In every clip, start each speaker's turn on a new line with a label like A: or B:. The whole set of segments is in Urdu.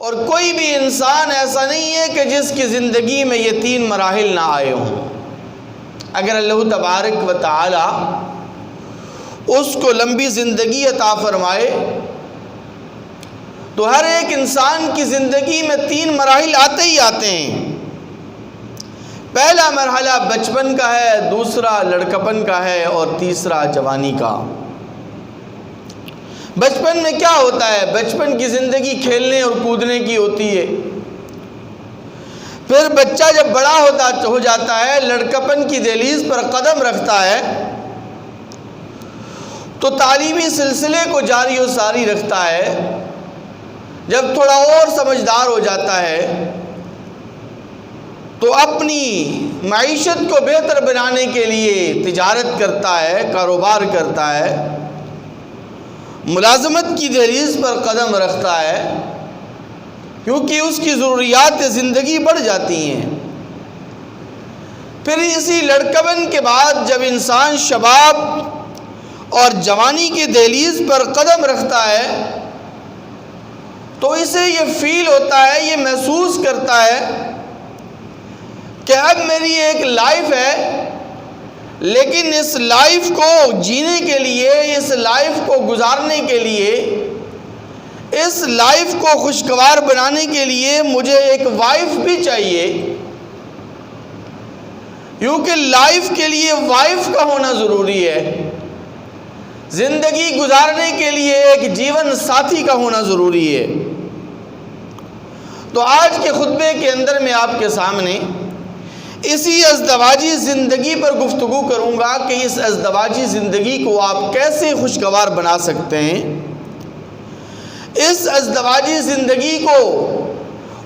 A: اور کوئی بھی انسان ایسا نہیں ہے کہ جس کی زندگی میں یہ 3 مراحل نہ آئے ہوں۔ اگر اللہ تبارک و تعالی اس کو لمبی زندگی عطا فرمائے تو ہر ایک انسان کی زندگی میں 3 مراحل آتے ہی آتے ہیں۔ پہلا مرحلہ بچپن کا ہے، دوسرا لڑکپن کا ہے، اور تیسرا جوانی کا۔ بچپن میں کیا ہوتا ہے؟ بچپن کی زندگی کھیلنے اور کودنے کی ہوتی ہے۔ پھر بچہ جب بڑا ہو جاتا ہے، لڑکپن کی دہلیز پر قدم رکھتا ہے تو تعلیمی سلسلے کو جاری و ساری رکھتا ہے۔ جب تھوڑا اور سمجھدار ہو جاتا ہے تو اپنی معیشت کو بہتر بنانے کے لیے تجارت کرتا ہے، کاروبار کرتا ہے، ملازمت کی دہلیز پر قدم رکھتا ہے، کیونکہ اس کی ضروریات زندگی بڑھ جاتی ہیں۔ پھر اسی لڑکپن کے بعد جب انسان شباب اور جوانی کی دہلیز پر قدم رکھتا ہے تو اسے یہ فیل ہوتا ہے، یہ محسوس کرتا ہے کہ اب میری ایک لائف ہے، لیکن اس لائف کو جینے کے لیے، اس لائف کو گزارنے کے لیے، اس لائف کو خوشگوار بنانے کے لیے مجھے ایک وائف بھی چاہیے، کیونکہ لائف کے لیے وائف کا ہونا ضروری ہے۔ زندگی گزارنے کے لیے ایک جیون ساتھی کا ہونا ضروری ہے۔ تو آج کے خطبے کے اندر میں آپ کے سامنے اسی ازدواجی زندگی پر گفتگو کروں گا کہ اس ازدواجی زندگی کو آپ کیسے خوشگوار بنا سکتے ہیں، اس ازدواجی زندگی کو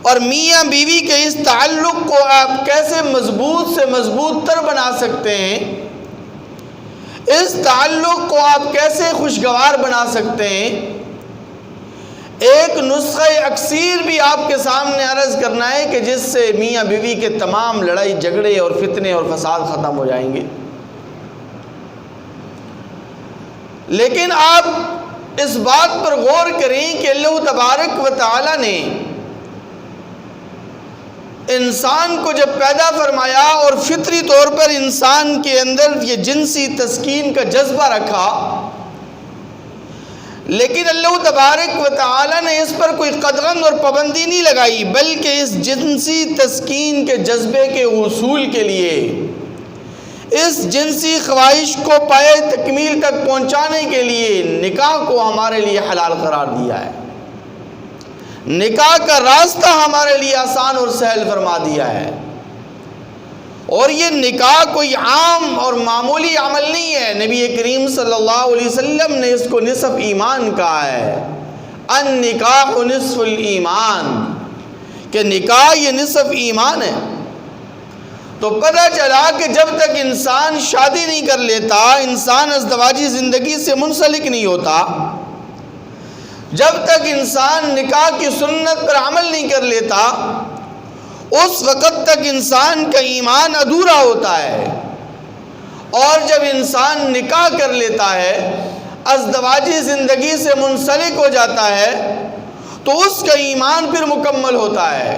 A: اور میاں بیوی کے اس تعلق کو آپ کیسے مضبوط سے مضبوط تر بنا سکتے ہیں، اس تعلق کو آپ کیسے خوشگوار بنا سکتے ہیں۔ ایک نسخہ اکسیر بھی آپ کے سامنے عرض کرنا ہے کہ جس سے میاں بیوی کے تمام لڑائی جھگڑے اور فتنے اور فساد ختم ہو جائیں گے۔ لیکن آپ اس بات پر غور کریں کہ اللہ تبارک و تعالی نے انسان کو جب پیدا فرمایا اور فطری طور پر انسان کے اندر یہ جنسی تسکین کا جذبہ رکھا، لیکن اللہ تبارک و تعالی نے اس پر کوئی قدغن اور پابندی نہیں لگائی، بلکہ اس جنسی تسکین کے جذبے کے حصول کے لیے، اس جنسی خواہش کو پائے تکمیل تک پہنچانے کے لیے نکاح کو ہمارے لیے حلال قرار دیا ہے، نکاح کا راستہ ہمارے لیے آسان اور سہل فرما دیا ہے۔ اور یہ نکاح کوئی عام اور معمولی عمل نہیں ہے۔ نبی کریم صلی اللہ علیہ وسلم نے اس کو نصف ایمان کہا ہے، النکاح نصف الایمان، کہ نکاح یہ نصف ایمان ہے۔ تو پتہ چلا کہ جب تک انسان شادی نہیں کر لیتا، انسان ازدواجی زندگی سے منسلک نہیں ہوتا، جب تک انسان نکاح کی سنت پر عمل نہیں کر لیتا، اس وقت تک انسان کا ایمان ادھورا ہوتا ہے۔ اور جب انسان نکاح کر لیتا ہے، ازدواجی زندگی سے منسلک ہو جاتا ہے، تو اس کا ایمان پھر مکمل ہوتا ہے۔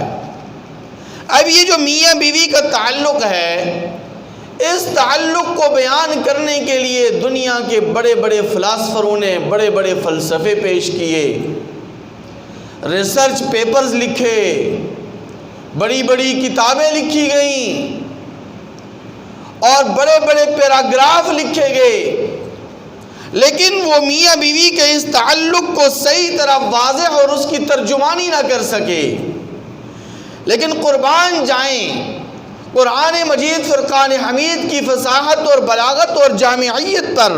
A: اب یہ جو میاں بیوی کا تعلق ہے، اس تعلق کو بیان کرنے کے لیے دنیا کے بڑے بڑے فلاسفروں نے بڑے بڑے فلسفے پیش کیے، ریسرچ پیپرز لکھے، بڑی بڑی کتابیں لکھی گئیں، اور بڑے بڑے پیراگراف لکھے گئے، لیکن وہ میاں بیوی کے اس تعلق کو صحیح طرح واضح اور اس کی ترجمانی نہ کر سکے۔ لیکن قربان جائیں قرآن مجید فرقان حمید کی فصاحت اور بلاغت اور جامعیت پر،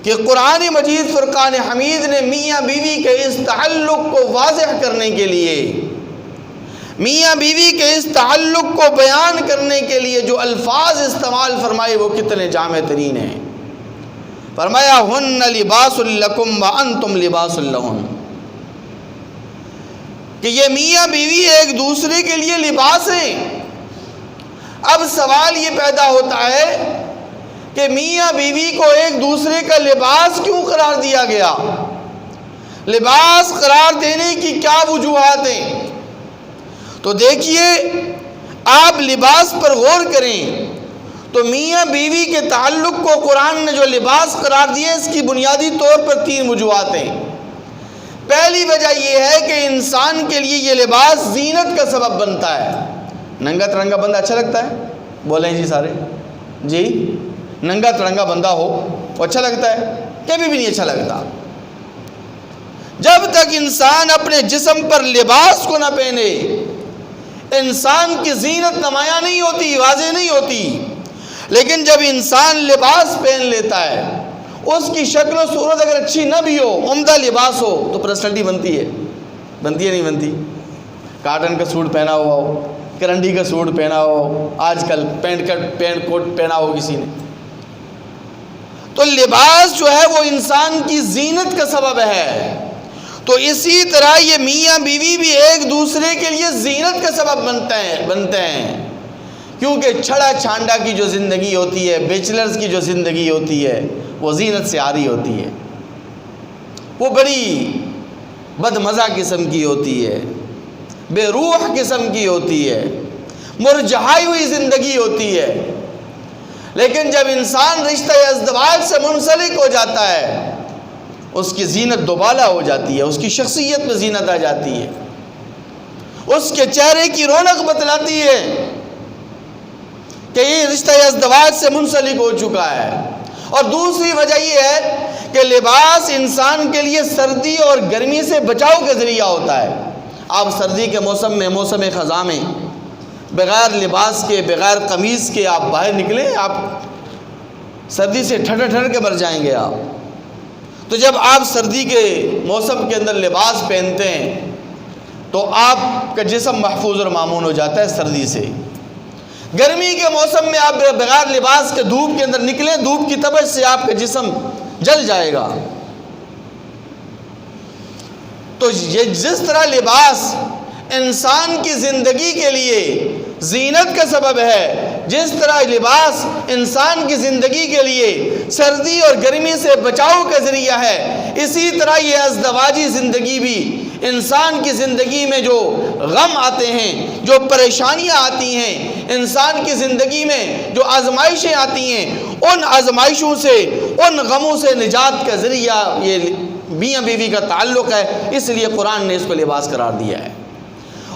A: کہ قرآن مجید فرقان حمید نے میاں بیوی کے اس تعلق کو واضح کرنے کے لیے، میاں بیوی کے اس تعلق کو بیان کرنے کے لیے جو الفاظ استعمال فرمائے وہ کتنے جامع ترین ہیں۔ فرمایا ہن لباس لکم وانتم لباس لہن، کہ یہ میاں بیوی ایک دوسرے کے لیے لباس ہیں۔ اب سوال یہ پیدا ہوتا ہے کہ میاں بیوی کو ایک دوسرے کا لباس کیوں قرار دیا گیا؟ لباس قرار دینے کی کیا وجوہات ہیں؟ تو دیکھیے، آپ لباس پر غور کریں تو میاں بیوی کے تعلق کو قرآن نے جو لباس قرار دیا اس کی بنیادی طور پر 3 وجوہات ہیں۔ پہلی وجہ یہ ہے کہ انسان کے لیے یہ لباس زینت کا سبب بنتا ہے۔ ننگا ترنگا بندہ اچھا لگتا ہے؟ بولیں جی سارے جی، ننگا ترنگا بندہ ہو وہ اچھا لگتا ہے؟ کبھی بھی نہیں اچھا لگتا۔ جب تک انسان اپنے جسم پر لباس کو نہ پہنے انسان کی زینت نمایاں نہیں ہوتی، واضح نہیں ہوتی۔ لیکن جب انسان لباس پہن لیتا ہے، اس کی شکل و صورت اگر اچھی نہ بھی ہو، عمدہ لباس ہو، تو پرسنالٹی بنتی ہے نہیں بنتی؟ کاٹن کا سوٹ پہنا ہوا ہو، کرنڈی کا سوٹ پہنا ہو، آج کل پینٹ کوٹ پہنا ہو کسی نے، تو لباس جو ہے وہ انسان کی زینت کا سبب ہے۔ تو اسی طرح یہ میاں بیوی بھی ایک دوسرے کے لیے زینت کا سبب بنتے ہیں، کیونکہ چھڑا چھانڈا کی جو زندگی ہوتی ہے، بیچلرز کی جو زندگی ہوتی ہے، وہ زینت سے عاری ہوتی ہے، وہ بڑی بدمزہ قسم کی ہوتی ہے، بے روح قسم کی ہوتی ہے، مرجھائی ہوئی زندگی ہوتی ہے۔ لیکن جب انسان رشتہ ازدواج سے منسلک ہو جاتا ہے، اس کی زینت دوبالا ہو جاتی ہے، اس کی شخصیت میں زینت آ جاتی ہے، اس کے چہرے کی رونق بتلاتی ہے کہ یہ رشتہ ازدواج سے منسلک ہو چکا ہے۔ اور دوسری وجہ یہ ہے کہ لباس انسان کے لیے سردی اور گرمی سے بچاؤ کا ذریعہ ہوتا ہے۔ آپ سردی کے موسم میں، موسم خزاں میں، بغیر لباس کے، بغیر قمیض کے آپ باہر نکلیں، آپ سردی سے ٹھٹر کے مر جائیں گے آپ۔ تو جب آپ سردی کے موسم کے اندر لباس پہنتے ہیں تو آپ کا جسم محفوظ اور مامون ہو جاتا ہے سردی سے۔ گرمی کے موسم میں آپ بغیر لباس کے دھوپ کے اندر نکلیں، دھوپ کی تپش سے آپ کا جسم جل جائے گا۔ تو یہ جس طرح لباس انسان کی زندگی کے لیے زینت کا سبب ہے، جس طرح لباس انسان کی زندگی کے لیے سردی اور گرمی سے بچاؤ کا ذریعہ ہے، اسی طرح یہ ازدواجی زندگی بھی انسان کی زندگی میں جو غم آتے ہیں، جو پریشانیاں آتی ہیں، انسان کی زندگی میں جو آزمائشیں آتی ہیں، ان آزمائشوں سے، ان غموں سے نجات کا ذریعہ یہ میاں بیوی کا تعلق ہے۔ اس لیے قرآن نے اس کو لباس قرار دیا ہے۔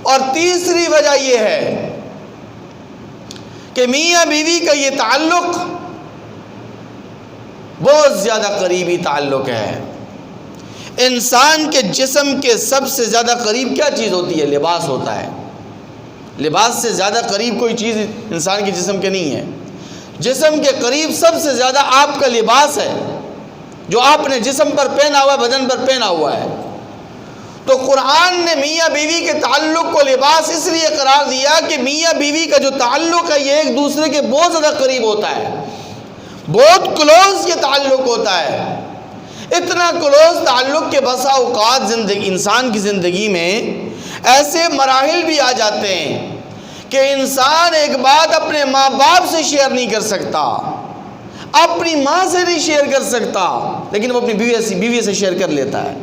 A: اور تیسری وجہ یہ ہے کہ میاں بیوی کا یہ تعلق بہت زیادہ قریبی تعلق ہے۔ انسان کے جسم کے سب سے زیادہ قریب کیا چیز ہوتی ہے؟ لباس ہوتا ہے۔ لباس سے زیادہ قریب کوئی چیز انسان کے جسم کے نہیں ہے۔ جسم کے قریب سب سے زیادہ آپ کا لباس ہے، جو آپ نے جسم پر پہنا ہوا ہے، بدن پر پہنا ہوا ہے۔ تو قرآن نے میاں بیوی کے تعلق کو لباس اس لیے قرار دیا کہ میاں بیوی کا جو تعلق ہے یہ ایک دوسرے کے بہت زیادہ قریب ہوتا ہے، بہت کلوز یہ تعلق ہوتا ہے۔ اتنا کلوز تعلق کے بسا اوقات انسان کی زندگی میں ایسے مراحل بھی آ جاتے ہیں کہ انسان ایک بات اپنے ماں باپ سے شیئر نہیں کر سکتا، اپنی ماں سے نہیں شیئر کر سکتا، لیکن وہ اپنی بیوی سے شیئر کر لیتا ہے،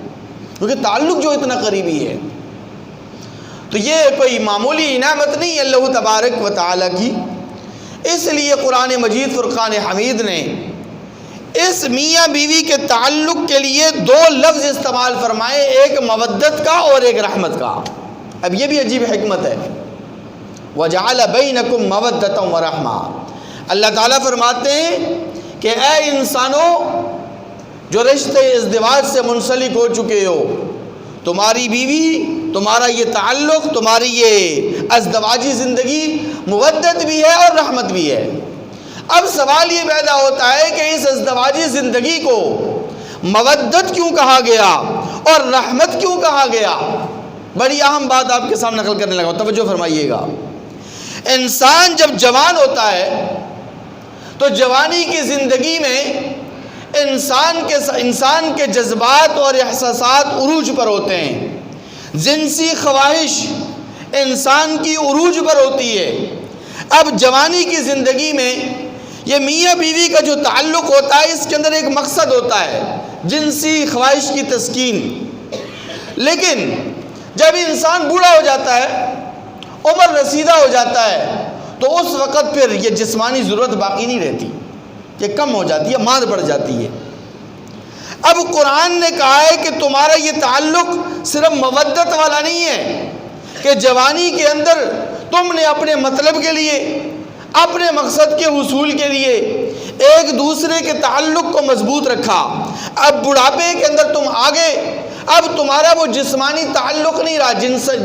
A: کیونکہ تعلق جو اتنا قریبی ہے۔ تو یہ کوئی معمولی نعمت نہیں ہے اللہ تبارک و تعالیٰ کی۔ اس لیے قرآن مجید فرقان حمید نے اس میاں بیوی کے تعلق کے لیے 2 لفظ استعمال فرمائے، ایک مودت کا اور ایک رحمت کا۔ اب یہ بھی عجیب حکمت ہے، وَجَعَلَ بَيْنَكُمْ مَوَدَّةً وَرَحْمَةً۔ اللہ تعالیٰ فرماتے ہیں کہ اے انسانوں جو رشتے ازدواج سے منسلک ہو چکے ہو، تمہاری بیوی، تمہارا یہ تعلق، تمہاری یہ ازدواجی زندگی مودت بھی ہے اور رحمت بھی ہے۔ اب سوال یہ پیدا ہوتا ہے کہ اس ازدواجی زندگی کو مودت کیوں کہا گیا اور رحمت کیوں کہا گیا؟ بڑی اہم بات آپ کے سامنے نقل کرنے لگا، توجہ فرمائیے گا۔ انسان جب جوان ہوتا ہے تو جوانی کی زندگی میں انسان کے جذبات اور احساسات عروج پر ہوتے ہیں، جنسی خواہش انسان کی عروج پر ہوتی ہے۔ اب جوانی کی زندگی میں یہ میاں بیوی کا جو تعلق ہوتا ہے اس کے اندر ایک مقصد ہوتا ہے، جنسی خواہش کی تسکین، لیکن جب انسان بوڑھا ہو جاتا ہے، عمر رسیدہ ہو جاتا ہے، تو اس وقت پھر یہ جسمانی ضرورت باقی نہیں رہتی، یہ کم ہو جاتی ہے، ماند پڑ جاتی ہے۔ اب قرآن نے کہا ہے کہ تمہارا یہ تعلق صرف مودت والا نہیں ہے کہ جوانی کے اندر تم نے اپنے مطلب کے لیے، اپنے مقصد کے حصول کے لیے ایک دوسرے کے تعلق کو مضبوط رکھا، اب بڑھاپے کے اندر تم آگے، اب تمہارا وہ جسمانی تعلق نہیں رہا،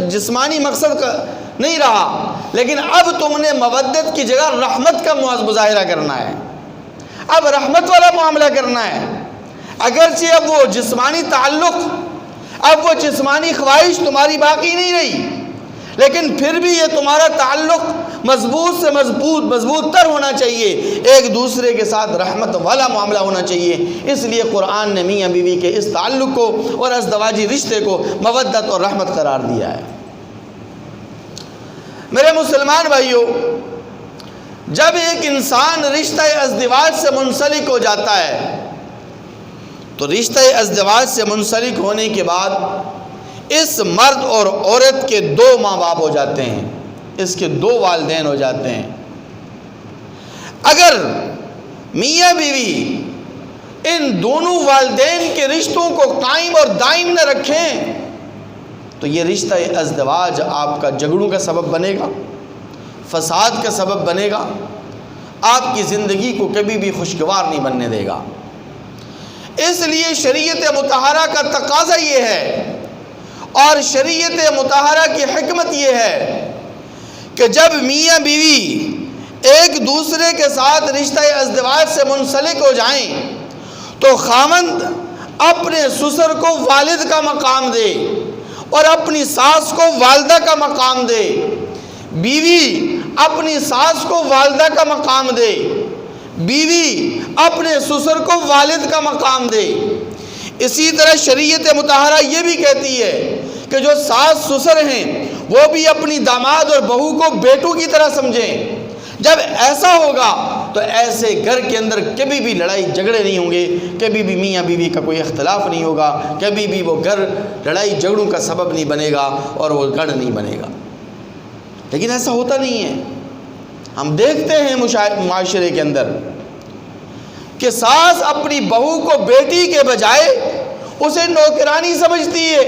A: جسمانی مقصد کا نہیں رہا، لیکن اب تم نے مودت کی جگہ رحمت کا مظاہرہ کرنا ہے، اب رحمت والا معاملہ کرنا ہے۔ اگرچہ اب وہ جسمانی تعلق، اب وہ جسمانی خواہش تمہاری باقی نہیں رہی، لیکن پھر بھی یہ تمہارا تعلق مضبوط سے مضبوط تر ہونا چاہیے، ایک دوسرے کے ساتھ رحمت والا معاملہ ہونا چاہیے۔ اس لیے قرآن نے میاں بیوی کے اس تعلق کو اور ازدواجی رشتے کو مودت اور رحمت قرار دیا ہے۔ میرے مسلمان بھائیوں، جب ایک انسان رشتہ ازدواج سے منسلک ہو جاتا ہے تو رشتہ ازدواج سے منسلک ہونے کے بعد اس مرد اور عورت کے دو ماں باپ ہو جاتے ہیں، اس کے دو والدین ہو جاتے ہیں۔ اگر میاں بیوی ان دونوں والدین کے رشتوں کو قائم اور دائم نہ رکھیں تو یہ رشتہ ازدواج آپ کا جھگڑوں کا سبب بنے گا، فساد کا سبب بنے گا، آپ کی زندگی کو کبھی بھی خوشگوار نہیں بننے دے گا۔ اس لیے شریعت مطہرہ کا تقاضا یہ ہے اور شریعت مطہرہ کی حکمت یہ ہے کہ جب میاں بیوی ایک دوسرے کے ساتھ رشتہ ازدواج سے منسلک ہو جائیں تو خاوند اپنے سسر کو والد کا مقام دے اور اپنی ساس کو والدہ کا مقام دے، بیوی اپنی ساس کو والدہ کا مقام دے، بیوی اپنے سسر کو والد کا مقام دے۔ اسی طرح شریعت مطہرہ یہ بھی کہتی ہے کہ جو ساس سسر ہیں وہ بھی اپنی داماد اور بہو کو بیٹوں کی طرح سمجھیں۔ جب ایسا ہوگا تو ایسے گھر کے اندر کبھی بھی لڑائی جھگڑے نہیں ہوں گے، کبھی بھی میاں بیوی کا کوئی اختلاف نہیں ہوگا، کبھی بھی وہ گھر لڑائی جھگڑوں کا سبب نہیں بنے گا اور وہ گڑھ نہیں بنے گا۔ لیکن ایسا ہوتا نہیں ہے۔ ہم دیکھتے ہیں معاشرے کے اندر کہ ساس اپنی بہو کو بیٹی کے بجائے اسے نوکرانی سمجھتی ہے،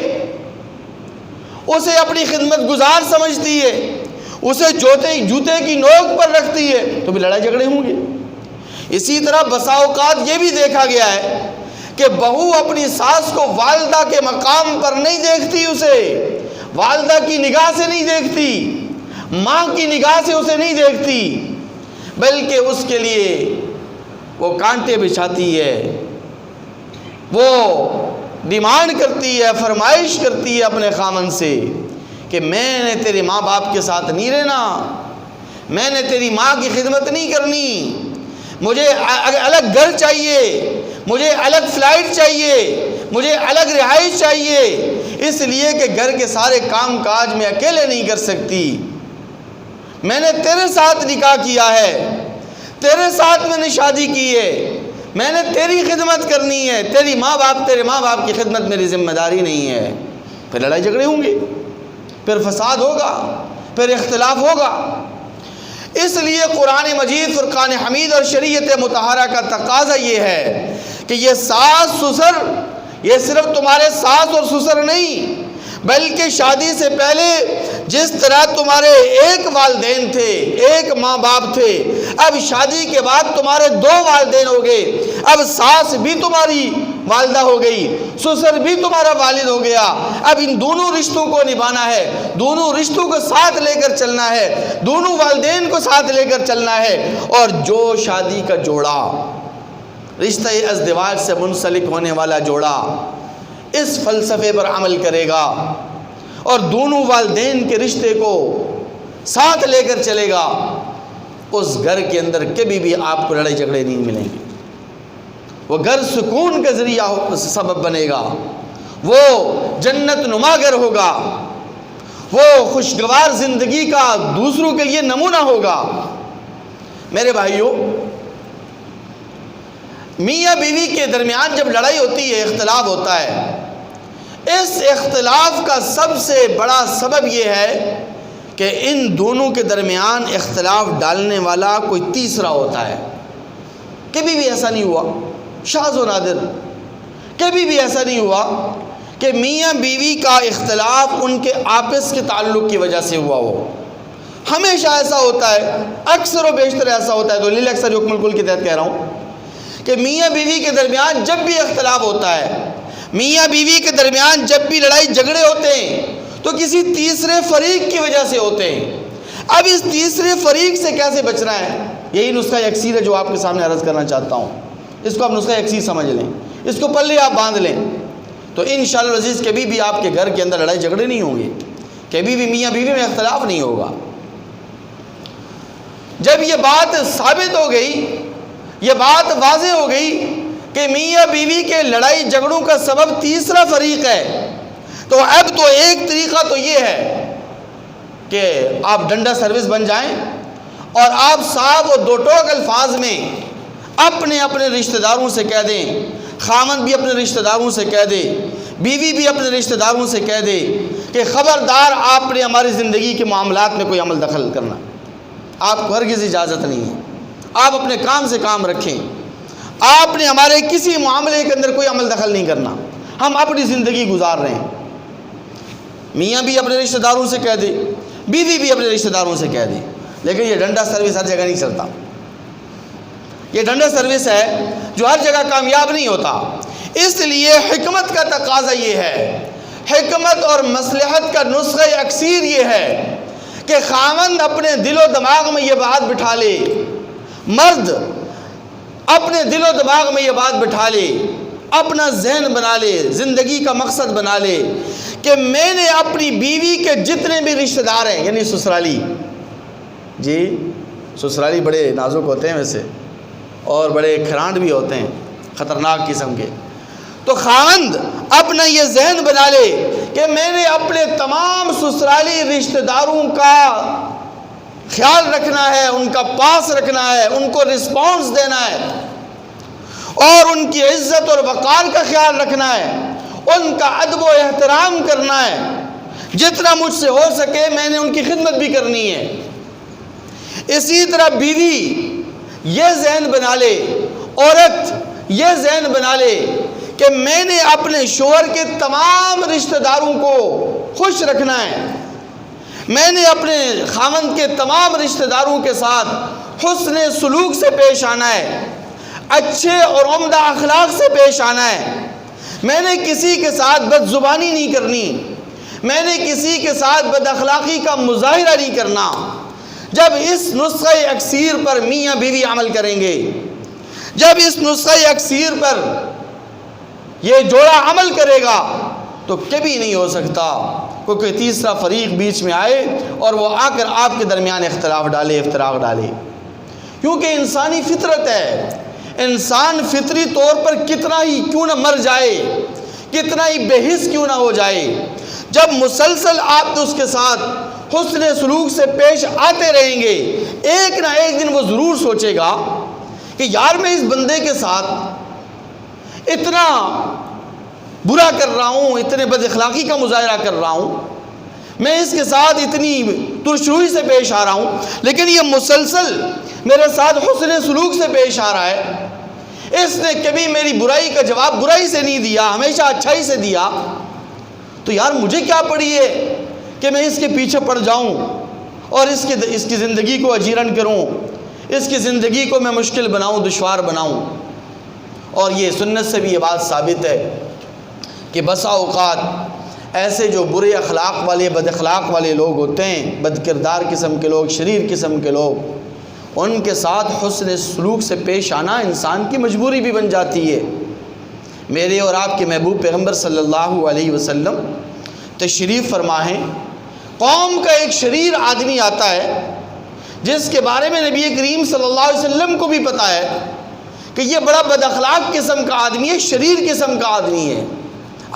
A: اسے اپنی خدمت گزار سمجھتی ہے، اسے جوتے کی نوک پر رکھتی ہے، تو بھی لڑائی جھگڑے ہوں گے۔ اسی طرح بسا اوقات یہ بھی دیکھا گیا ہے کہ بہو اپنی ساس کو والدہ کے مقام پر نہیں دیکھتی، اسے والدہ کی نگاہ سے نہیں دیکھتی، ماں کی نگاہ سے اسے نہیں دیکھتی، بلکہ اس کے لیے وہ کانٹے بچھاتی ہے، وہ ڈیمانڈ کرتی ہے، فرمائش کرتی ہے اپنے خامن سے کہ میں نے تیرے ماں باپ کے ساتھ نہیں رہنا، میں نے تیری ماں کی خدمت نہیں کرنی، مجھے الگ گھر چاہیے، مجھے الگ فلائٹ چاہیے، مجھے الگ رہائش چاہیے، اس لیے کہ گھر کے سارے کام کاج میں اکیلے نہیں کر سکتی، میں نے تیرے ساتھ نکاح کیا ہے، تیرے ساتھ میں نے شادی کی ہے، میں نے تیری خدمت کرنی ہے، تیرے ماں باپ کی خدمت میری ذمہ داری نہیں ہے۔ پھر لڑائی جھگڑے ہوں گے، پھر فساد ہوگا، پھر اختلاف ہوگا۔ اس لیے قرآن مجید، فرقان حمید اور شریعت مطہرہ کا تقاضا یہ ہے کہ یہ ساس سسر، یہ صرف تمہارے ساس اور سسر نہیں، بلکہ شادی سے پہلے جس طرح تمہارے ایک والدین تھے، ایک ماں باپ تھے، اب شادی کے بعد تمہارے دو والدین ہو گئے، اب ساس بھی تمہاری والدہ ہو گئی، سسر بھی تمہارا والد ہو گیا۔ اب ان دونوں رشتوں کو نبھانا ہے، دونوں رشتوں کو ساتھ لے کر چلنا ہے، دونوں والدین کو ساتھ لے کر چلنا ہے۔ اور جو شادی کا جوڑا، رشتہ ازدواج سے منسلک ہونے والا جوڑا اس فلسفے پر عمل کرے گا اور دونوں والدین کے رشتے کو ساتھ لے کر چلے گا، اس گھر کے اندر کبھی بھی آپ کو لڑائی جھگڑے نہیں ملیں گے، وہ گھر سکون کا ذریعہ سبب بنے گا، وہ جنت نما گھر ہوگا، وہ خوشگوار زندگی کا دوسروں کے لیے نمونہ ہوگا۔ میرے بھائیوں، میاں بیوی کے درمیان جب لڑائی ہوتی ہے، اختلاف ہوتا ہے، اس اختلاف کا سب سے بڑا سبب یہ ہے کہ ان دونوں کے درمیان اختلاف ڈالنے والا کوئی تیسرا ہوتا ہے۔ کبھی بھی ایسا نہیں ہوا، شاذ و نادر، کبھی بھی ایسا نہیں ہوا کہ میاں بیوی کا اختلاف ان کے آپس کے تعلق کی وجہ سے ہوا ہو۔ ہمیشہ ایسا ہوتا ہے، اکثر و بیشتر ایسا ہوتا ہے، تو لیل اکثر حکم الکل کے تحت کہہ رہا ہوں کہ میاں بیوی کے درمیان جب بھی اختلاف ہوتا ہے، میاں بیوی کے درمیان جب بھی لڑائی جھگڑے ہوتے ہیں تو کسی تیسرے فریق کی وجہ سے ہوتے ہیں۔ اب اس تیسرے فریق سے کیسے بچنا ہے، یہی نسخہ یکسیر ہے جو آپ کے سامنے عرض کرنا چاہتا ہوں۔ اس کو آپ نسخہ یکسیر سمجھ لیں، اس کو پلے آپ باندھ لیں، تو انشاءاللہ العزیز کبھی بھی آپ کے گھر کے اندر لڑائی جھگڑے نہیں ہوں گے، کبھی بھی میاں بیوی میں اختلاف نہیں ہوگا۔ جب یہ بات ثابت ہو گئی، یہ بات واضح ہو گئی کہ میاں بیوی کے لڑائی جھگڑوں کا سبب تیسرا فریق ہے، تو اب تو ایک طریقہ تو یہ ہے کہ آپ ڈنڈا سروس بن جائیں اور آپ صاف و دو ٹوک الفاظ میں اپنے اپنے رشتہ داروں سے کہہ دیں، خامند بھی اپنے رشتہ داروں سے کہہ دے، بیوی بھی اپنے رشتہ داروں سے کہہ دے کہ خبردار آپ نے ہماری زندگی کے معاملات میں کوئی عمل دخل کرنا، آپ کو ہرگز اجازت نہیں ہے، آپ اپنے کام سے کام رکھیں، آپ نے ہمارے کسی معاملے کے اندر کوئی عمل دخل نہیں کرنا، ہم اپنی زندگی گزار رہے ہیں۔ میاں بھی اپنے رشتہ داروں سے کہہ دے، بیوی بھی اپنے رشتہ داروں سے کہہ دے، لیکن یہ ڈنڈا سروس ہر جگہ نہیں چلتا، یہ ڈنڈا سروس ہے جو ہر جگہ کامیاب نہیں ہوتا۔ اس لیے حکمت کا تقاضا یہ ہے، حکمت اور مصلحت کا نسخہ اکثیر یہ ہے کہ خاوند اپنے دل و دماغ میں یہ بات بٹھا لے، مرد اپنے دل و دماغ میں یہ بات بٹھا لے، اپنا ذہن بنا لے، زندگی کا مقصد بنا لے کہ میں نے اپنی بیوی کے جتنے بھی رشتہ دار ہیں، یعنی سسرالی، جی سسرالی بڑے نازک ہوتے ہیں ویسے، اور بڑے کھرانڈ بھی ہوتے ہیں، خطرناک قسم کے، تو خاوند اپنا یہ ذہن بنا لے کہ میں نے اپنے تمام سسرالی رشتہ داروں کا خیال رکھنا ہے، ان کا پاس رکھنا ہے، ان کو رسپانس دینا ہے، اور ان کی عزت اور وقار کا خیال رکھنا ہے، ان کا ادب و احترام کرنا ہے، جتنا مجھ سے ہو سکے میں نے ان کی خدمت بھی کرنی ہے۔ اسی طرح بیوی یہ ذہن بنا لے، عورت یہ ذہن بنا لے کہ میں نے اپنے شوہر کے تمام رشتہ داروں کو خوش رکھنا ہے، میں نے اپنے خاوند کے تمام رشتہ داروں کے ساتھ حسن سلوک سے پیش آنا ہے، اچھے اور عمدہ اخلاق سے پیش آنا ہے، میں نے کسی کے ساتھ بد زبانی نہیں کرنی، میں نے کسی کے ساتھ بد اخلاقی کا مظاہرہ نہیں کرنا۔ جب اس نسخہ اکثیر پر میاں بیوی عمل کریں گے، جب اس نسخہ اکثیر پر یہ جوڑا عمل کرے گا تو کبھی نہیں ہو سکتا کوئی تیسرا فریق بیچ میں آئے اور وہ آ کر آپ کے درمیان اختلاف ڈالے، افتراق ڈالے، کیونکہ انسانی فطرت ہے، انسان فطری طور پر کتنا ہی کیوں نہ مر جائے، کتنا ہی بے حس کیوں نہ ہو جائے، جب مسلسل آپ اس کے ساتھ حسن سلوک سے پیش آتے رہیں گے، ایک نہ ایک دن وہ ضرور سوچے گا کہ یار میں اس بندے کے ساتھ اتنا برا کر رہا ہوں، اتنے بد اخلاقی کا مظاہرہ کر رہا ہوں، میں اس کے ساتھ اتنی ترشروئی سے پیش آ رہا ہوں، لیکن یہ مسلسل میرے ساتھ حسن سلوک سے پیش آ رہا ہے، اس نے کبھی میری برائی کا جواب برائی سے نہیں دیا، ہمیشہ اچھائی سے دیا، تو یار مجھے کیا پڑی ہے کہ میں اس کے پیچھے پڑ جاؤں اور اس کی زندگی کو اجیرن کروں، اس کی زندگی کو میں مشکل بناؤں، دشوار بناؤں۔ اور یہ سنت سے بھی یہ بات ثابت ہے کہ بسا اوقات ایسے جو برے اخلاق والے، بد اخلاق والے لوگ ہوتے ہیں، بد کردار قسم کے لوگ، شریر قسم کے لوگ، ان کے ساتھ حسن سلوک سے پیش آنا انسان کی مجبوری بھی بن جاتی ہے۔ میرے اور آپ کے محبوب پیغمبر صلی اللہ علیہ وسلم تشریف فرما ہیں، قوم کا ایک شریر آدمی آتا ہے جس کے بارے میں نبی کریم صلی اللہ علیہ وسلم کو بھی پتا ہے کہ یہ بڑا بد اخلاق قسم کا آدمی ہے، شریر قسم کا آدمی ہے۔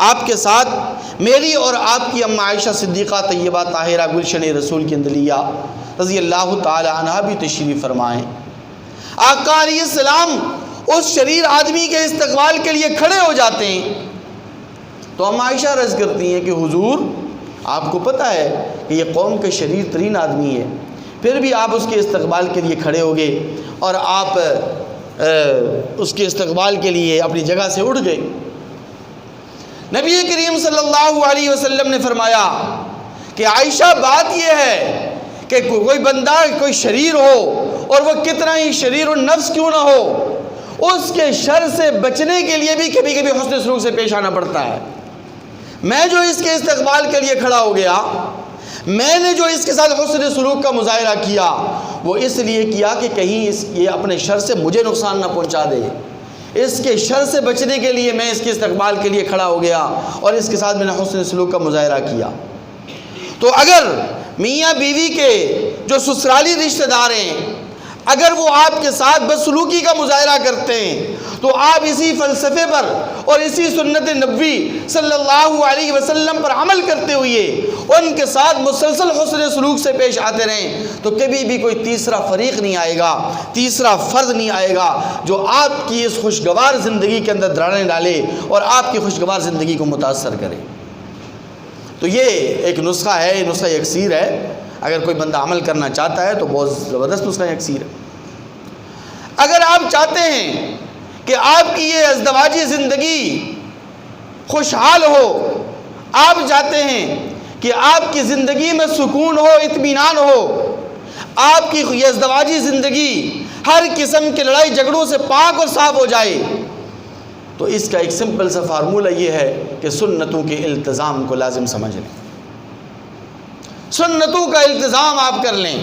A: آپ کے ساتھ میری اور آپ کی اماں عائشہ صدیقہ طیبہ طاہرہ گلشن رسول کی اندلیہ رضی اللہ تعالی عنہ بھی تشریف فرمائیں۔ آقا علیہ السلام اس شریر آدمی کے استقبال کے لیے کھڑے ہو جاتے ہیں تو اما عائشہ عرض کرتی ہیں کہ حضور آپ کو پتہ ہے کہ یہ قوم کے شریر ترین آدمی ہے، پھر بھی آپ اس کے استقبال کے لیے کھڑے ہو گئے اور آپ اس کے استقبال کے لیے اپنی جگہ سے اٹھ گئے۔ نبی کریم صلی اللہ علیہ وسلم نے فرمایا کہ عائشہ بات یہ ہے کہ کوئی بندہ کوئی شریر ہو اور وہ کتنا ہی شریر النفس کیوں نہ ہو، اس کے شر سے بچنے کے لیے بھی کبھی کبھی حسن سلوک سے پیش آنا پڑتا ہے۔ میں جو اس کے استقبال کے لیے کھڑا ہو گیا، میں نے جو اس کے ساتھ حسن سلوک کا مظاہرہ کیا، وہ اس لیے کیا کہ کہیں یہ اپنے شر سے مجھے نقصان نہ پہنچا دے، اس کے شر سے بچنے کے لیے میں اس کے استقبال کے لیے کھڑا ہو گیا اور اس کے ساتھ میں نے حسن سلوک کا مظاہرہ کیا۔ تو اگر میاں بیوی کے جو سسرالی رشتہ دار ہیں، اگر وہ آپ کے ساتھ بدسلوکی کا مظاہرہ کرتے ہیں، تو آپ اسی فلسفے پر اور اسی سنت نبوی صلی اللہ علیہ وسلم پر عمل کرتے ہوئے ان کے ساتھ مسلسل حسن سلوک سے پیش آتے رہیں، تو کبھی بھی کوئی تیسرا فریق نہیں آئے گا، تیسرا فرد نہیں آئے گا جو آپ کی اس خوشگوار زندگی کے اندر دراڑیں ڈالے اور آپ کی خوشگوار زندگی کو متاثر کرے۔ تو یہ ایک نسخہ ہے، نسخہ یکسیر ہے، اگر کوئی بندہ عمل کرنا چاہتا ہے تو بہت زبردست نسخہ یکسیر ہے۔ اگر آپ چاہتے ہیں کہ آپ کی یہ ازدواجی زندگی خوشحال ہو، آپ چاہتے ہیں کہ آپ کی زندگی میں سکون ہو، اطمینان ہو، آپ کی یہ ازدواجی زندگی ہر قسم کے لڑائی جھگڑوں سے پاک اور صاف ہو جائے، تو اس کا ایک سمپل سا فارمولہ یہ ہے کہ سنتوں کے التزام کو لازم سمجھ لیں، سنتوں کا التزام آپ کر لیں۔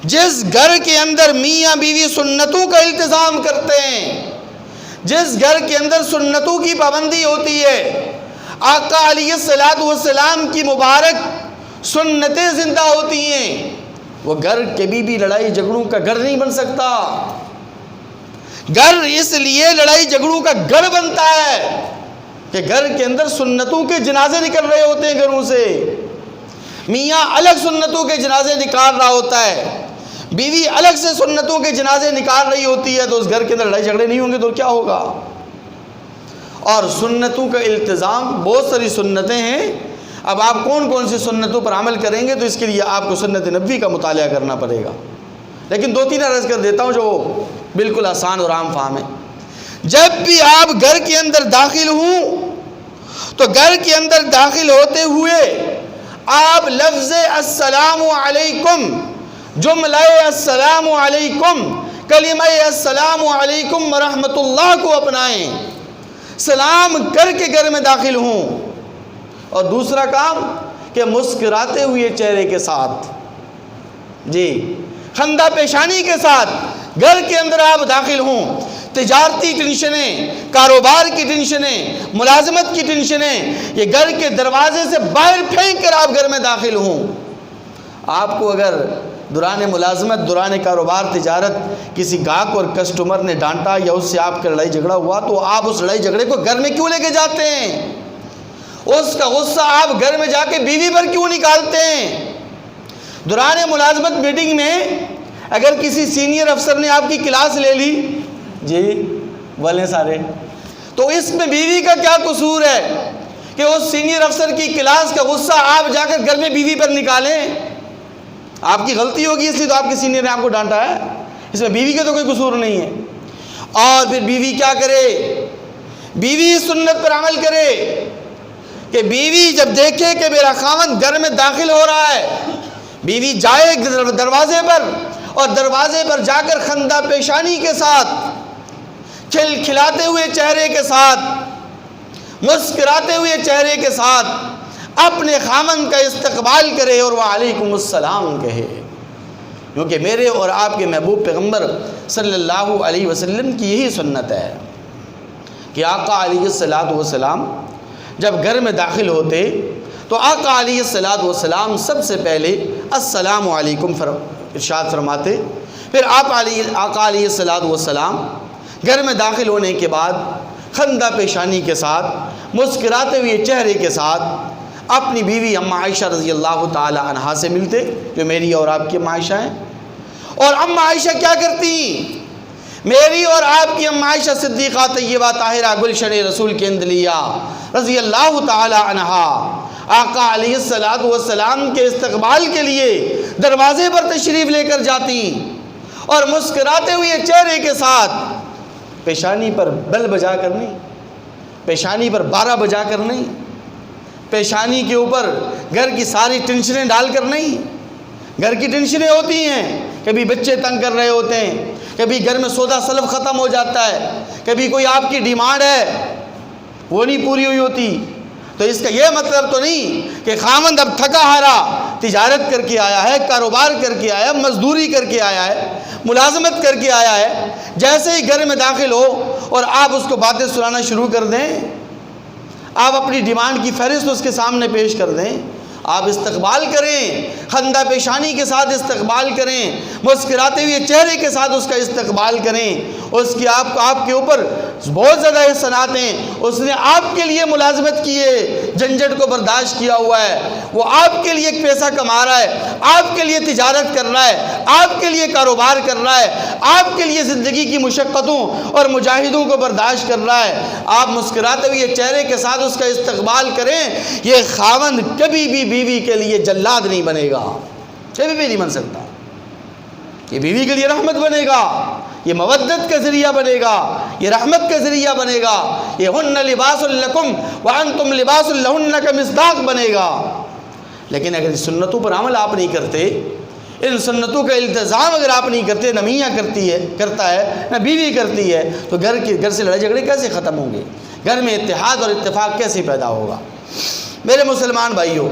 A: جس گھر کے اندر میاں بیوی سنتوں کا التزام کرتے ہیں، جس گھر کے اندر سنتوں کی پابندی ہوتی ہے، آقا علیہ الصلوۃ والسلام کی مبارک سنتیں زندہ ہوتی ہیں، وہ گھر کبھی بھی لڑائی جھگڑوں کا گھر نہیں بن سکتا۔ گھر اس لیے لڑائی جھگڑوں کا گھر بنتا ہے کہ گھر کے اندر سنتوں کے جنازے نکل رہے ہوتے ہیں گھروں سے، میاں الگ سنتوں کے جنازے نکال رہا ہوتا ہے، بیوی الگ سے سنتوں کے جنازے نکال رہی ہوتی ہے، تو اس گھر کے اندر لڑائی جھگڑے نہیں ہوں گے تو کیا ہوگا؟ اور سنتوں کا التزام، بہت ساری سنتیں ہیں، اب آپ کون کون سی سنتوں پر عمل کریں گے تو اس کے لیے آپ کو سنت نبوی کا مطالعہ کرنا پڑے گا، لیکن 2-3 عرض کر دیتا ہوں جو بالکل آسان اور عام فہم ہے۔ جب بھی آپ گھر کے اندر داخل ہوں تو گھر کے اندر داخل ہوتے ہوئے آپ لفظ السلام علیکم، جملہ السلام علیکم، کلمہ السلام علیکم ورحمۃ اللہ کو اپنائیں، سلام کر کے گھر میں داخل ہوں۔ اور دوسرا کام کہ مسکراتے ہوئے چہرے کے ساتھ، جی خندہ پیشانی کے ساتھ گھر کے اندر آپ داخل ہوں۔ تجارتی ٹینشنیں، کاروبار کی ٹینشنیں، ملازمت کی ٹینشنیں، یہ گھر کے دروازے سے باہر پھینک کر آپ گھر میں داخل ہوں۔ آپ کو اگر دوران ملازمت، دوران کاروبار تجارت کسی گاہک اور کسٹمر نے ڈانٹا یا اس سے آپ کا لڑائی جھگڑا ہوا تو آپ اس لڑائی جھگڑے کو گھر میں کیوں لے کے جاتے ہیں؟ اس کا غصہ آپ گھر میں جا کے بیوی پر کیوں نکالتے ہیں؟ دوران ملازمت میٹنگ میں اگر کسی سینئر افسر نے آپ کی کلاس لے لی، جی بولیں سارے، تو اس میں بیوی کا کیا قصور ہے کہ اس سینئر افسر کی کلاس کا غصہ آپ جا کر گھر میں بیوی پر نکالیں؟ آپ کی غلطی ہوگی اس لیے تو آپ کے سینئر نے آپ کو ڈانٹا ہے، اس میں بیوی کا تو کوئی قصور نہیں ہے۔ اور پھر بیوی کیا کرے؟ بیوی سنت پر عمل کرے کہ بیوی جب دیکھے کہ میرا خاوند گھر میں داخل ہو رہا ہے، بیوی جائے دروازے پر اور دروازے پر جا کر خندہ پیشانی کے ساتھ، کھلکھلاتے ہوئے چہرے کے ساتھ، مسکراتے ہوئے چہرے کے ساتھ اپنے خاوند کا استقبال کرے اور وعلیکم السلام کہے، کیونکہ میرے اور آپ کے محبوب پیغمبر صلی اللہ علیہ وسلم کی یہی سنت ہے کہ آقا علیہ الصلوۃ والسلام جب گھر میں داخل ہوتے تو آقا علیہ الصلوۃ والسلام سب سے پہلے السلام علیکم ارشاد فرماتے، پھر آقا علیہ الصلوۃ والسلام گھر میں داخل ہونے کے بعد خندہ پیشانی کے ساتھ، مسکراتے ہوئے چہرے کے ساتھ اپنی بیوی اما عائشہ رضی اللہ تعالی عنہا سے ملتے، جو میری اور آپ کی اما عائشہ ہیں۔ اور اما عائشہ کیا کرتی؟ میری اور آپ کی اما عائشہ صدیقہ طیبہ طاہرہ گلشن رسول کے اندلیہ رضی اللہ تعالی عنہا آقا علیہ السلام کے استقبال کے لیے دروازے پر تشریف لے کر جاتی اور مسکراتے ہوئے چہرے کے ساتھ پیشانی پر بل بجا کر نہیں، پیشانی پر 12 بجا کر نہیں، پیشانی کے اوپر گھر کی ساری ٹینشنیں ڈال کر نہیں. گھر کی ٹینشنیں ہوتی ہیں، کبھی بچے تنگ کر رہے ہوتے ہیں، کبھی گھر میں سودا سلف ختم ہو جاتا ہے، کبھی کوئی آپ کی ڈیمانڈ ہے وہ نہیں پوری ہوئی ہوتی. تو اس کا یہ مطلب تو نہیں کہ خاوند اب تھکا ہارا تجارت کر کے آیا ہے، کاروبار کر کے آیا ہے، مزدوری کر کے آیا ہے، ملازمت کر کے آیا ہے، جیسے ہی گھر میں داخل ہو اور آپ اس کو باتیں سنانا شروع کر دیں، آپ اپنی ڈیمانڈ کی فہرست اس کے سامنے پیش کر دیں. آپ استقبال کریں، خندہ پیشانی کے ساتھ استقبال کریں، مسکراتے ہوئے چہرے کے ساتھ اس کا استقبال کریں. اس کی آپ کے اوپر بہت زیادہ احسانات ہیں. اس نے آپ کے لیے ملازمت کی ہے، جھنجھٹ کو برداشت کیا ہوا ہے، وہ آپ کے لیے ایک پیسہ کما رہا ہے، آپ کے لیے تجارت کر رہا ہے، آپ کے لیے کاروبار کر رہا ہے، آپ کے لیے زندگی کی مشقتوں اور مجاہدوں کو برداشت کر رہا ہے. آپ مسکراتے ہوئے چہرے کے ساتھ اس کا استقبال کریں. یہ خاوند کبھی بھی بیوی کے لیے جلاد نہیں بنے گا، کبھی بھی نہیں بن سکتا. یہ بیوی کے لیے رحمت بنے گا، یہ مودت کا ذریعہ بنے گا، یہ رحمت کا ذریعہ بنے گا. یہ ہن لباس لکم وانتم لباس لہن کا مصداق بنے گا. لیکن اگر اس سنتوں پر عمل آپ نہیں کرتے، ان سنتوں کا التزام اگر آپ نہیں کرتے، نہ میاں کرتا ہے نہ بیوی کرتی ہے، تو گھر سے لڑائی جھگڑے کیسے ختم ہوں گے؟ گھر میں اتحاد اور اتفاق کیسے پیدا ہوگا؟ میرے مسلمان بھائیوں،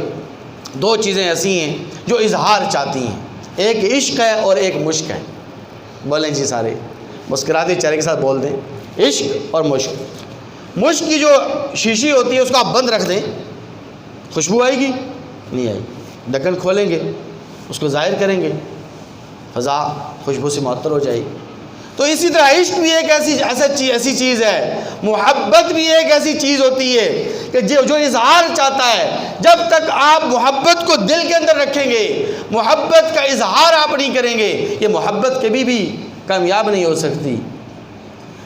A: 2 چیزیں ایسی ہیں جو اظہار چاہتی ہیں، ایک عشق ہے اور ایک مشق ہے. بولیں جی سارے، مسکراتے چہرے کے ساتھ بول دیں، عشق اور مشق. مشق کی جو شیشی ہوتی ہے اس کو آپ بند رکھ دیں، خوشبو آئے گی؟ نہیں آئے گی. ڈھکن کھولیں گے، اس کو ظاہر کریں گے، فضا خوشبو سے معطر ہو جائے گی. تو اسی طرح عشق بھی ایک ایسی چیز ہے، محبت بھی ایک ایسی چیز ہوتی ہے کہ جو اظہار چاہتا ہے. جب تک آپ محبت کو دل کے اندر رکھیں گے، محبت کا اظہار آپ نہیں کریں گے، یہ محبت کبھی بھی کامیاب نہیں ہو سکتی.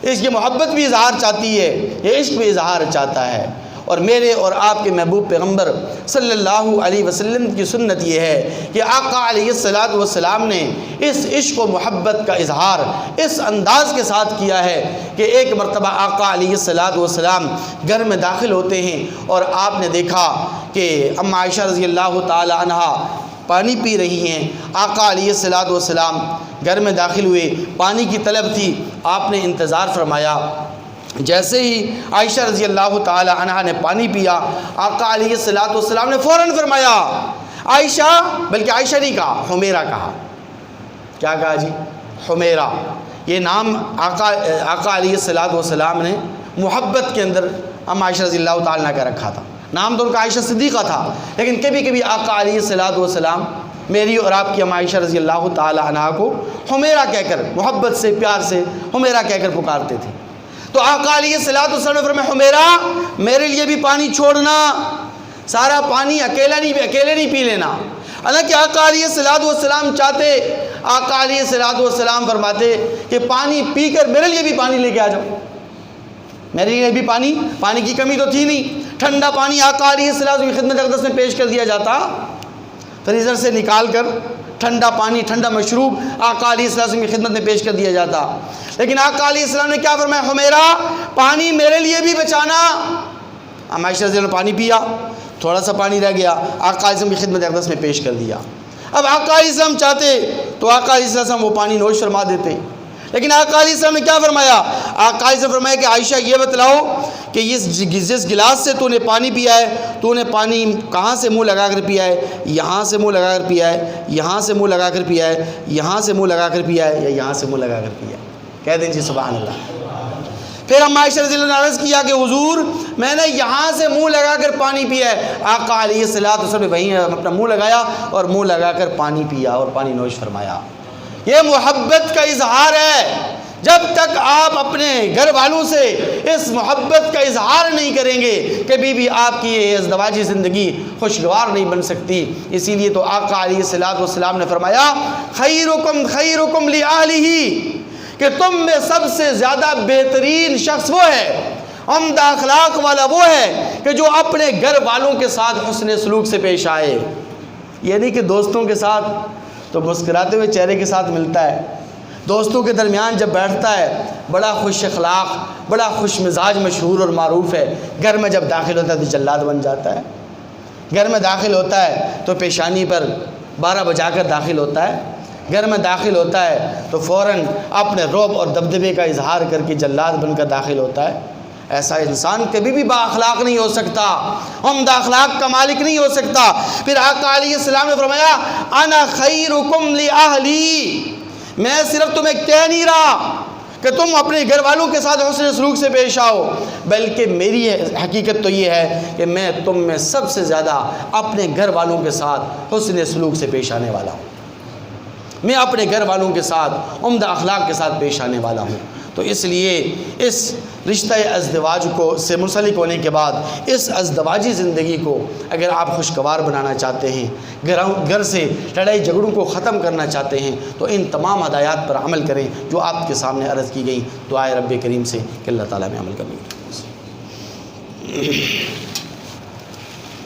A: اس کی محبت بھی اظہار چاہتی ہے، یہ عشق بھی اظہار چاہتا ہے. اور میرے اور آپ کے محبوب پیغمبر صلی اللہ علیہ وسلم کی سنت یہ ہے کہ آقا علیہ السلام نے اس عشق و محبت کا اظہار اس انداز کے ساتھ کیا ہے کہ ایک مرتبہ آقا علیہ السلام گھر میں داخل ہوتے ہیں اور آپ نے دیکھا کہ اما عائشہ رضی اللہ تعالی عنہا پانی پی رہی ہیں. آقا علیہ السلام گھر میں داخل ہوئے، پانی کی طلب تھی، آپ نے انتظار فرمایا. جیسے ہی عائشہ رضی اللہ تعالی عنہا نے پانی پیا، آقا علیہ السلام نے فوراً فرمایا عائشہ، بلکہ عائشہ نہیں کہا، حمیرہ کہا. کیا کہا جی؟ حمیرہ. یہ نام آقا علیہ السلام نے محبت کے اندر ہم عائشہ رضی اللہ تعالی عنہ کا رکھا تھا. نام تو ان کا عائشہ صدیقہ تھا، لیکن کبھی کبھی آقا علیہ السلام میری اور آپ کی عائشہ رضی اللہ تعالی عنہا کو حمیرہ کہہ کر، محبت سے پیار سے حمیرہ کہہ کر پکارتے تھے. تو آقا علیہ السلام نے فرمایا حمیرہ میرے لیے بھی پانی چھوڑنا، سارا پانی اکیلے نہیں پی لینا. حالانکہ آقا علیہ السلام چاہتے، آقا علیہ السلام فرماتے کہ پانی پی کر میرے لیے بھی پانی لے کے آ جاؤ. میرے لیے بھی پانی کی کمی تو تھی نہیں. ٹھنڈا پانی آقا علیہ السلام کی خدمت اقدس میں پیش کر دیا جاتا، فریزر سے نکال کر ٹھنڈا پانی، ٹھنڈا مشروب آقا علیہ السلام کی خدمت میں پیش کر دیا جاتا. لیکن آقا علیہ السلام نے کیا فرمایا؟ حمیرہ پانی میرے لیے بھی بچانا. عائشہ رضی اللہ نے پانی پیا، تھوڑا سا پانی رہ گیا، آقا علیہ السلام کی خدمت اقدس میں پیش کر دیا. اب آقا علیہ السلام چاہتے تو آقا علیہ السلام وہ پانی نوش فرما دیتے. لیکن آقا علیہ السلام نے کیا فرمایا؟ آقا علیہ السلام فرمایا کہ عائشہ یہ بتلاؤ کہ جس گلاس سے تو نے پانی پیا ہے، تو نے پانی کہاں سے منہ لگا کر پیا ہے؟ یہاں سے منہ لگا کر پیا ہے، یہاں سے منہ لگا کر پیا ہے، یہاں سے منہ لگا کر پیا ہے، یا یہاں سے منہ لگا کر پیا ہے؟ کہہ دیں جی سبحان اللہ. پھر ہم عائشہ رضی اللہ نے عرض کیا کہ حضور میں نے یہاں سے منہ لگا کر پانی پیا ہے. آقا علیہ السلام نے وہیں اپنا منہ لگایا اور منہ لگا کر پانی پیا اور پانی نوش فرمایا. یہ محبت کا اظہار ہے. جب تک آپ اپنے گھر والوں سے اس محبت کا اظہار نہیں کریں گے، کبھی بھی آپ کی یہ ازدواجی زندگی خوشگوار نہیں بن سکتی. اسی لیے تو آقا علیہ السلام نے فرمایا خیرکم لأہلہ، کہ تم میں سب سے زیادہ بہترین شخص وہ ہے، عمدہ اخلاق والا وہ ہے کہ جو اپنے گھر والوں کے ساتھ حسن سلوک سے پیش آئے. یہ نہیں کہ دوستوں کے ساتھ تو مسکراتے ہوئے چہرے کے ساتھ ملتا ہے، دوستوں کے درمیان جب بیٹھتا ہے بڑا خوش اخلاق، بڑا خوش مزاج مشہور اور معروف ہے، گھر میں جب داخل ہوتا ہے تو جلاد بن جاتا ہے. گھر میں داخل ہوتا ہے تو پیشانی پر 12 بجا کر داخل ہوتا ہے، گھر میں داخل ہوتا ہے تو فوراً اپنے رعب اور دبدبے کا اظہار کر کے جلاد بن کر داخل ہوتا ہے. ایسا انسان کبھی بھی با اخلاق نہیں ہو سکتا، عمدہ اخلاق کا مالک نہیں ہو سکتا. پھر آقا علیہ السلام نے فرمایا انا خیرکم لأہلی، میں صرف تمہیں کہہ نہیں رہا کہ تم اپنے گھر والوں کے ساتھ حسن سلوک سے پیش آؤ، بلکہ میری حقیقت تو یہ ہے کہ میں تم میں سب سے زیادہ اپنے گھر والوں کے ساتھ حسن سلوک سے پیش آنے والا ہوں. میں اپنے گھر والوں کے ساتھ عمدہ اخلاق کے ساتھ پیش آنے والا ہوں. تو اس لیے اس رشتہ ازدواج کو سے منسلک ہونے کے بعد اس ازدواجی زندگی کو اگر آپ خوشگوار بنانا چاہتے ہیں، گھر سے لڑائی جھگڑوں کو ختم کرنا چاہتے ہیں، تو ان تمام ہدایات پر عمل کریں جو آپ کے سامنے عرض کی گئی. دعائے رب کریم سے کہ اللہ تعالیٰ میں عمل کرنے کی